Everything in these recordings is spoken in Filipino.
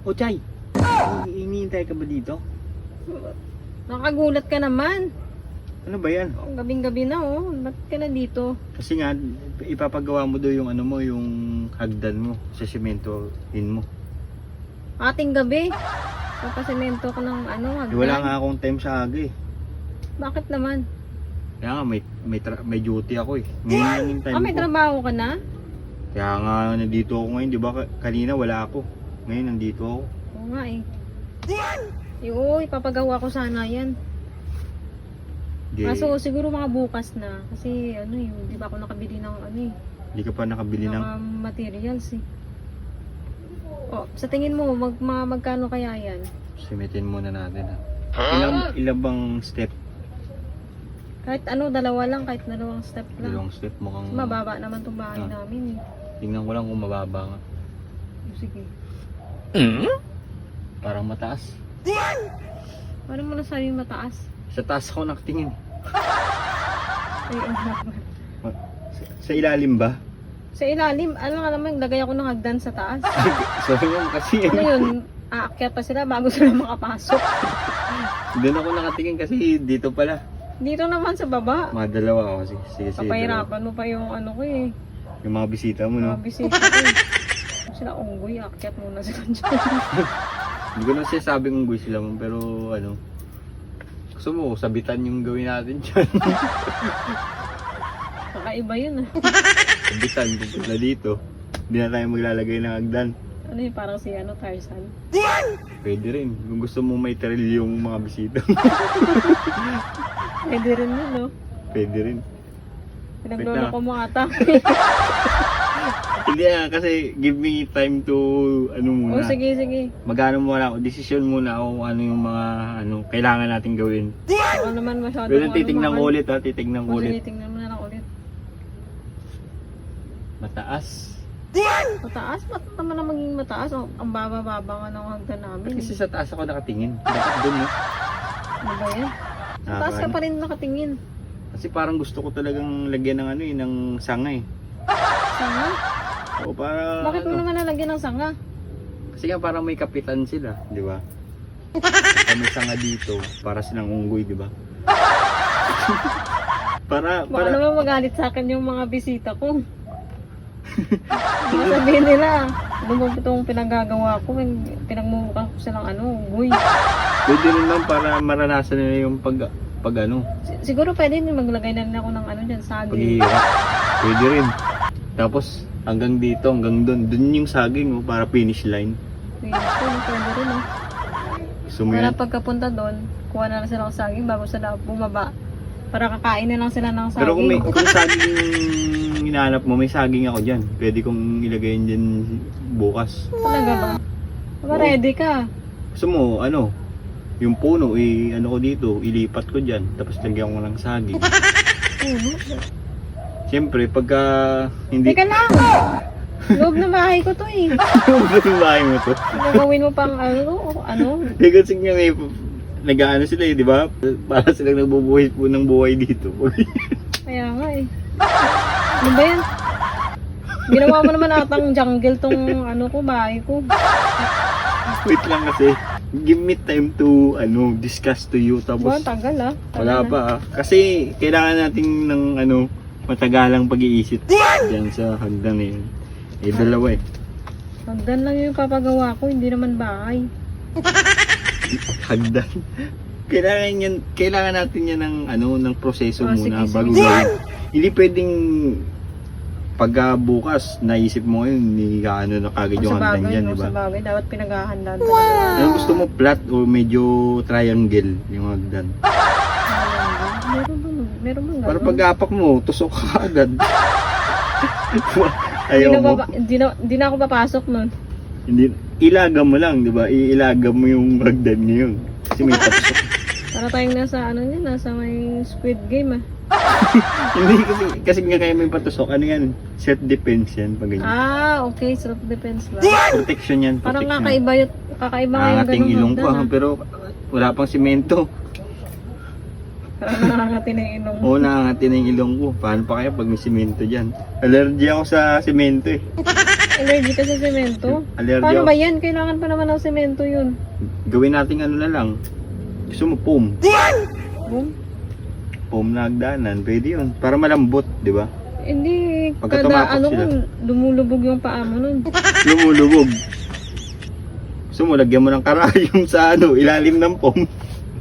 O Chay, iniintay ka ba dito? Nakagulat ka naman. Ano ba yan? Oh, gabing-gabi na oh. Ba't ka na dito? Kasi nga, ipapagawa mo daw yung ano mo, yung hagdan mo sa sementohin mo. Ating gabi. Papasemento ko ng ano, hagdan. Wala nga akong time sa aga eh. Bakit naman? Kaya nga, may duty ako eh. Ngayon lang yung time Ah, may ko. trabaho ka na? Kaya nga, nandito ako ngayon. Di ba kanina wala ako. Ngayon, nandito ako. Oo nga eh. Oo, ipapagawa ko sana yan. Kaso siguro mga bukas na. Kasi ano yun, di ba ako nakabili ng ano eh. Di ka pa nakabili ng... Mga materials eh. Oh, sa tingin mo, magkano kaya yan? Simetin muna natin ha. Ilang bang step? Kahit ano, dalawa lang, kahit dalawang step lang. Dalawang step mukhang... Mababa naman itong bahay namin eh. Tingnan ko lang kung mababa nga. Sige. Parang mataas. Paano mo nasabi mataas? Sa taas ako nakatingin. Ay, Sa ilalim ba? sa ilalim, ano nga naman, lagay ako ng hagdan sa taas. Sorry ma'am kasi Ano yun, aakyat pa sila bago sila makapasok. doon ako nakatingin kasi dito pala. Dito naman sa baba. Mga dalawa ako. Sige. Papahirapan mo pa yung ano ko eh. Yung mga bisita mo no? Mga bisita ko eh. Sila unggoy, aakyat muna sila dyan. Hindi ko na sinasabing unggoy sila ma'am pero ano. Gusto mo, sabitan yung gawin natin dyan. Kakaiba yun ah. Sabitan, pupunta dito. Hindi na tayo maglalagay ng hagdan. Ano yun, parang si ano, Tarzan. Pwede rin. Kung gusto mo may trail yung mga bisita. Pwede rin yun no. Pwede rin. Pinaglolo ko mo ata. Hindi kasi give me time to ano muna. Oh, sige. Magano muna ako, desisyon muna ako ano yung mga ano kailangan natin gawin. Ako naman masyadong Pero titignan ko ulit ha, titignan ko ulit. Sige, tingnan mo na lang ulit. Mataas. Mataas? Ba't naman na maging mataas? Oh, ang baba-baba nga ng hagdan namin. Kasi sa taas ako nakatingin. Dapat doon no. Ano ba yan? Sa taas ka pa rin nakatingin. Kasi parang gusto ko talagang lagyan ng ano eh, ng sanga eh. Sanga? O para Bakit mo ano, naman nalagyan ng sanga? kasi nga parang may kapitan sila, di ba? Kaya may sanga dito, para silang unggoy, di ba? Baka para naman magalit sa akin yung mga bisita ko. Baka sabihin nila, ano ba itong pinagagawa ko? Pinagmumukha ko silang ano, unggoy. pwede rin lang para maranasan nila yung pag ano, Siguro pwede din maglagay na rin ako ng ano dyan, saging. paghihirap. Pwede rin. Tapos hanggang dito, hanggang doon yung saging oh, para finish line. Pwede rin oh. Gusto mo Para yan? pagkapunta doon, kuha na lang sila ng saging bago sila bumaba. Para kakain na lang sila ng saging. Pero kung saging yung hinahanap mo, may saging ako dyan. Pwede kong ilagay dyan bukas. Talaga ba? Baka Oo. ready ka. Gusto mo, ano, yung puno, ano ko dito, ilipat ko dyan. Tapos lagyan ko ng saging. Puno? Siyempre, pagka hindi... Teka lang! Loob na bahay ko to eh. Ano ba yung bahay mo to? Gagawin mo pang ano? Eh, kasi nga may nag-ano sila eh, di ba? Para silang nagbubuhay po ng buhay dito. Kaya nga eh. Ano ba yan? Ginawa mo naman atang jungle tong ano ko, bahay ko. Wait lang kasi. Give me time to discuss to you. Diba, Tapos tagal ah. wala pa ah. Kasi kailangan natin ng matagalang pag-iisip dyan sa hagdan eh. Eh, dalawa eh. Hagdan lang yung papagawa ko, hindi naman bahay. Hagdan. Kailangan natin yan ng proseso muna Sige. bago gawin. Hindi pwedeng pagka-bukas, naisip mo ngayon, hindi ka na kagad yung hagdan dyan, di ba? Sa bagay, dapat pinaghahandaan talaga. Ano gusto mo, flat o medyo triangle yung hagdan? Meron bang Para gano'n? pag-apak mo, tusok ka agad. Hindi Ayaw na, mo. hindi na ako papasok nun. Hindi, ilaga mo lang, di ba? Iilaga mo yung hagdan ngayon. Kasi may patusok. Para tayong nasa nasa may Squid Game ah. Hindi kasi nga kaya may patusok. Ano yan? Self-defense yan. Pag ganyan. Ah, okay, self-defense ba? Protection yan. Parang Protection. kakaiba nga yung Ating ganung ilong ko hagdan ah. pero wala pang simento. Parang nakakati na yung ilong. Oo, nakangati na yung ilong ko. Paano pa kaya pag may simento dyan? Allergy ako sa simento eh. Allergy ka sa semento? Allergy Paano ako. ba yan? Kailangan pa naman ng semento yun. Gawin natin ano na lang. Gusto mo foam. Boom. Foam na hagdanan. Pwede yun. Para malambot, di ba? Hindi, Pagka kada tumapak ano sila. kung lumulubog yung paa mo nun. Lumulubog. Gusto mo, lagyan mo ng karayom sa ano, ilalim ng foam.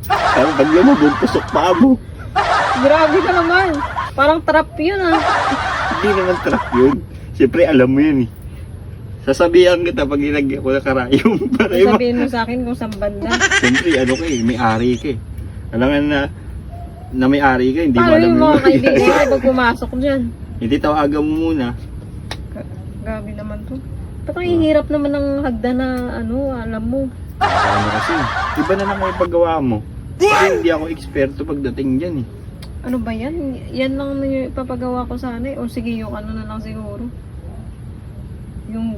Pero pag lumubog, pusok pa mo. Grabe ka naman. Parang trap yun ah. Hindi naman trap yun. Siyempre, alam mo yan eh. Sasabihan kita pag ilagyan ko ng karayom. Para yung Sabihin mo sa akin kung saan banda. siyempre, ano ka eh, may ari ka eh. Alam nga na may ari ka, hindi mo Paano alam yung mga yung kaibigan ko pag pumasok dyan? Hindi, tawagan mo muna. Grabe naman to. Ba't ang hirap naman ng hagdan na ano, alam mo. Ano kasi, iba na lang may paggawa mo. Kasi hindi ako eksperto pagdating dyan eh. Ano ba yan? Yan lang yung ipapagawa ko sana eh. O sige, yung ano na lang siguro. Yung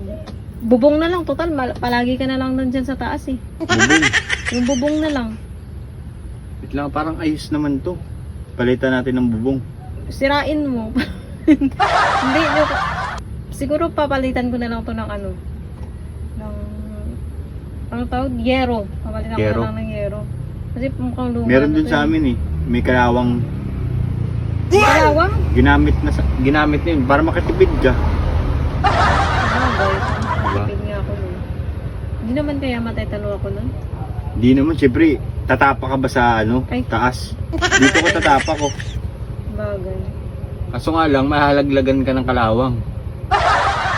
bubong na lang, total. Palagi ka na lang nandyan sa taas eh. Bubong. Yung bubong na lang. Wait lang, parang ayos naman to. Palitan natin ng bubong. Sirain mo. Hindi, yung, siguro papalitan ko na lang to ng ano. Ng, ang tawag, yero. Papalitan Yero? ko na lang ng yero. Kasi mukhang luma. Meron na dun to sa eh. amin eh. May kalawang Kalawang? ginamit na yun para makatipid ka. Sabagay. Diba? Tipid nga ako nun. Hindi naman kaya matetalo ako nun. Hindi naman, syempre, tatapa ka ba sa ano, Ay. taas? Dito ko tatapa ko. Bagay. Kaso nga lang, mahalaglagan ka ng kalawang.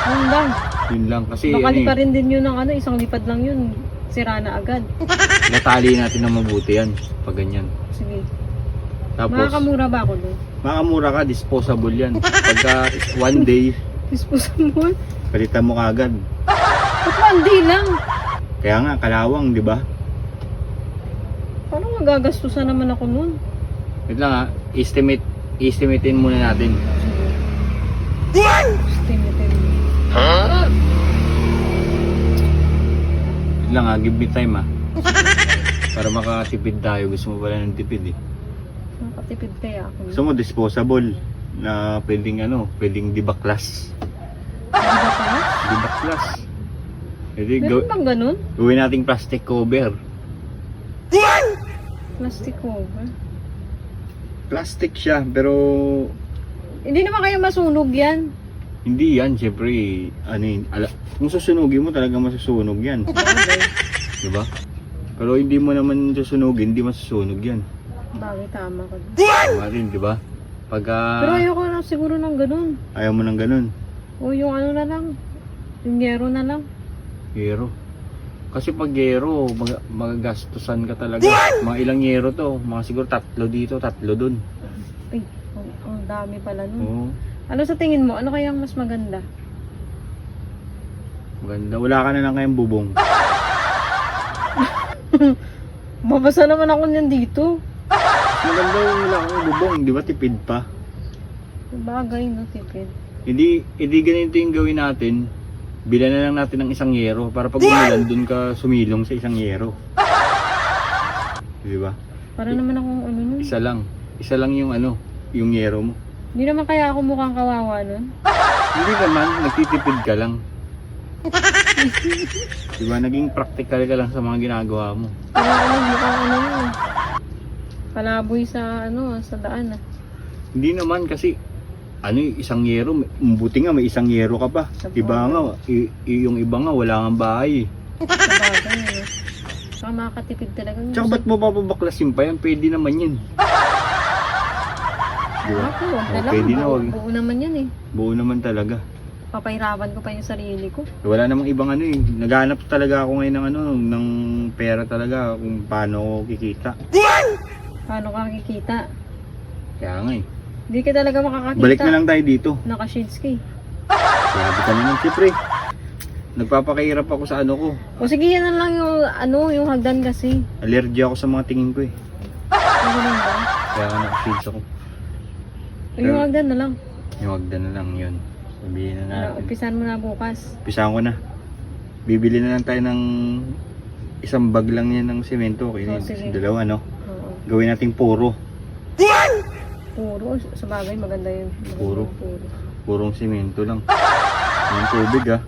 Yun lang. Yun lang, kasi Baka ano pa eh, rin din yun ng ano, isang lipad lang yun. Sira na agad. natali natin ng mabuti yan, pag ganyan. Sige. Tapos, Makakamura ba ako doon? makamura ka, disposable yan. Pagka one day, Disposable? palitan mo kagad. Ba't one day lang? Kaya nga, kalawang, di ba? Parang magagastusan naman ako nun. Wait lang ha, estimatein muna natin. Sige. Estimated. Wait lang ha, give me time ha. Para makatipid tayo, gusto mo pala ng tipid eh. Nakatipid kaya ako. Gusto mo disposable na pwedeng ano, pwedeng dibaklas. Di ba ka? Dibaklas. Pwede Meron bang ganun? gawin nating plastic cover. Plastic cover. Plastic siya, pero Hindi naman kayo masunog yan. hindi yan, syempre, ano yun, kung susunugin mo talaga masusunog yan. Bagay. Diba? Pero hindi mo naman susunugin, hindi masusunog yan. Bagay, tama ka. Tama rin, diba? Pagka Pero ayoko na siguro ng ganun. ayaw mo ng ganun, O yung ano na lang. Yung yero na lang. yero. Kasi pag yero, magagastusan ka talaga. Mga ilang yero to, mga siguro 3 dito, 3 dun. Ay, ang dami pala nun. Oo, Ano sa tingin mo? Ano kayang mas maganda? maganda. Wala ka na lang kayang bubong. Mabasa naman ako niyan dito. Maganda yung wala kang bubong, di ba tipid pa? Bagay, no, tipid. Hindi ganito yung gawin natin. Bilan na lang natin ng isang yero para pag umulan dun ka sumilong sa isang yero. Di ba? Para naman akong ano nun. Isa lang yung ano, yung yero mo. Hindi naman kaya ako mukhang kawawa nun. Hindi naman, nagtitipid ka lang. Di ba? Naging practical ka lang sa mga ginagawa mo. Para ano, mukhang ano nun. Palaboy sa ano, sa daan ah. Hindi naman kasi ano isang yero, buti nga may isang yero ka pa. Iba nga, yung iba nga wala nga bahay. Sa bagay, ano. Saka makakatipid talaga. Tsaka ba't mo papabaklasin pa yan? Pwede naman yun. Di ba? Ako, wag na Oh, lang. pwede na, wag. Buo naman yan eh. Buo naman talaga. Papahirapan ko pa yung sarili ko. Wala namang ibang ano eh. Naghanap talaga ako ngayon ng ano, ng pera talaga kung paano ako kikita. Paano ka kikita? Kaya nga eh. Hindi ka talaga makakakita. Balik na lang tayo dito. Naka-shades ka eh. Grabe ka naman. Siyempre, nagpapakahirap ako sa ano ko. O sige, yan na lang yung ano, yung hagdan kasi. Allergy ako sa mga tingin ko eh. Ano ganun ba? Kaya nga naka-shades ako. O yung hagdan na lang. Yung hagdan na lang yun. Sabihin na Ano, natin. umpisan mo na bukas. Pisahan ko na. Bibili na lang tayo ng isang bag lang yan ng semento. Okay, Oh, sige. dalawa no. Oo. Gawin nating puro. Puro. Sa bagay, maganda yun. Maganda Puro. yung puro. Purong semento lang. Yung tubig ah.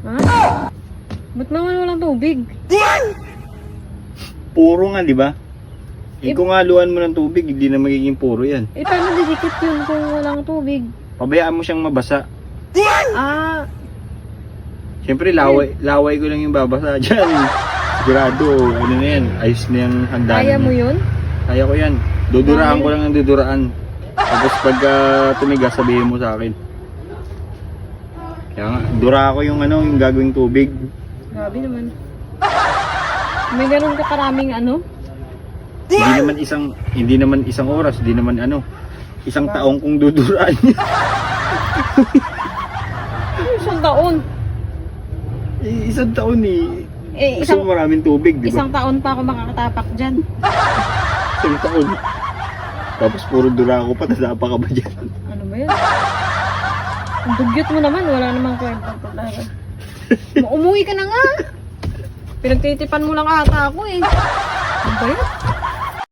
Ha? Ba't naman walang tubig? Puro nga, di ba? Kung haluan mo ng tubig, hindi na magiging puro yan. Paano didikit yun kung walang tubig? Pabayaan mo siyang mabasa. Ah, Siyempre, laway ko lang yung babasa dyan. Sigurado, ano na yan, ayos na yung hagdanan. kaya mo yun? Kaya ko yan. Duduraan ko lang ng duduraan. Tapos pag tumigas, sabihin mo sa akin. Kaya nga, dura ko yung ano, yung gagawing tubig. Grabe naman. May ganun ka karaming ano? Hindi naman isang oras, hindi naman ano, isang taong kung duduraan. Isang taon. Isang taon eh. Gusto Isang, mo maraming tubig, di ba? isang taon pa ako makakatapak dyan. Isang taon. Tapos puro dura ko pa, tasapa ka ba dyan? Ano ba yun? Ang dugyot mo naman, wala namang kwenta. Umuwi ka na nga. Pinagtitipan mo lang ata ako eh. Ano ba yun?